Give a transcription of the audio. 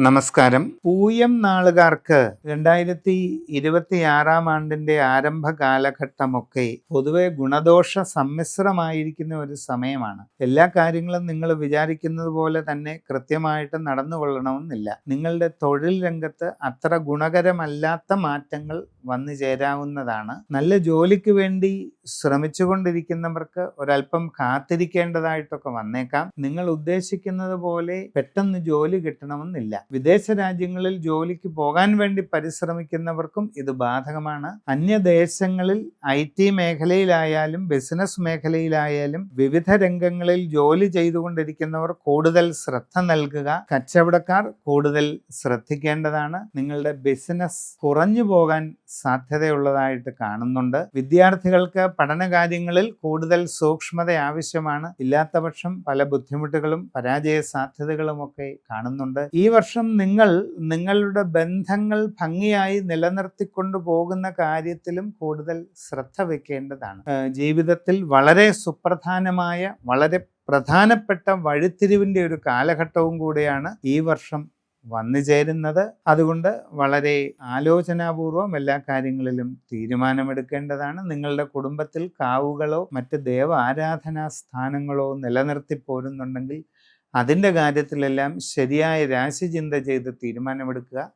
നമസ്കാരം. പൂയം നാളുകാർക്ക് 2026 ആരംഭ കാലഘട്ടമൊക്കെ പൊതുവെ ഗുണദോഷ സമ്മിശ്രമായിരിക്കുന്ന ഒരു സമയമാണ്. എല്ലാ കാര്യങ്ങളും നിങ്ങൾ വിചാരിക്കുന്നത് പോലെ തന്നെ കൃത്യമായിട്ട് നടന്നുകൊള്ളണമെന്നില്ല. നിങ്ങളുടെ തൊഴിൽ രംഗത്ത് അത്ര ഗുണകരമല്ലാത്ത മാറ്റങ്ങൾ വന്നു ചേരാവുന്നതാണ്. നല്ല ജോലിക്ക് വേണ്ടി ശ്രമിച്ചുകൊണ്ടിരിക്കുന്നവർക്ക് ഒരല്പം കാത്തിരിക്കേണ്ടതായിട്ടൊക്കെ വന്നേക്കാം. നിങ്ങൾ ഉദ്ദേശിക്കുന്നത് പോലെ പെട്ടെന്ന് ജോലി കിട്ടണമെന്നില്ല. വിദേശ രാജ്യങ്ങളിൽ ജോലിക്ക് പോകാൻ വേണ്ടി പരിശ്രമിക്കുന്നവർക്കും ഇത് ബാധകമാണ്. അന്യദേശങ്ങളിൽ IT മേഖലയിലായാലും ബിസിനസ് മേഖലയിലായാലും വിവിധ രംഗങ്ങളിൽ ജോലി ചെയ്തുകൊണ്ടിരിക്കുന്നവർ കൂടുതൽ ശ്രദ്ധ നൽകുക. കച്ചവടക്കാർ കൂടുതൽ ശ്രദ്ധിക്കേണ്ടതാണ്. നിങ്ങളുടെ ബിസിനസ് കുറഞ്ഞു പോകാൻ സാധ്യതയുള്ളതായിട്ട് കാണുന്നുണ്ട്. വിദ്യാർത്ഥികൾക്ക് പഠനകാര്യങ്ങളിൽ കൂടുതൽ സൂക്ഷ്മത ആവശ്യമാണ്. ഇല്ലാത്തപക്ഷം പല ബുദ്ധിമുട്ടുകളും പരാജയ സാധ്യതകളും ഒക്കെ കാണുന്നുണ്ട്. ഈ വർഷം നിങ്ങൾ നിങ്ങളുടെ ബന്ധങ്ങൾ ഭംഗിയായി നിലനിർത്തിക്കൊണ്ടു പോകുന്ന കാര്യത്തിലും കൂടുതൽ ശ്രദ്ധ വെക്കേണ്ടതാണ്. ജീവിതത്തിൽ വളരെ സുപ്രധാനമായ വളരെ പ്രധാനപ്പെട്ട വഴിത്തിരിവിൻ്റെ ഒരു കാലഘട്ടവും കൂടെയാണ് ഈ വർഷം വന്നു ചേരുന്നത്. അതുകൊണ്ട് വളരെ ആലോചനാപൂർവം എല്ലാ കാര്യങ്ങളിലും തീരുമാനമെടുക്കേണ്ടതാണ്. നിങ്ങളുടെ കുടുംബത്തിൽ കാവുകളോ മറ്റ് ദേവ ആരാധനാ സ്ഥാനങ്ങളോ നിലനിർത്തി പോരുന്നുണ്ടെങ്കിൽ അതിൻ്റെ കാര്യത്തിലെല്ലാം ശരിയായ രാശിചിന്ത ചെയ്ത് തീരുമാനമെടുക്കുക.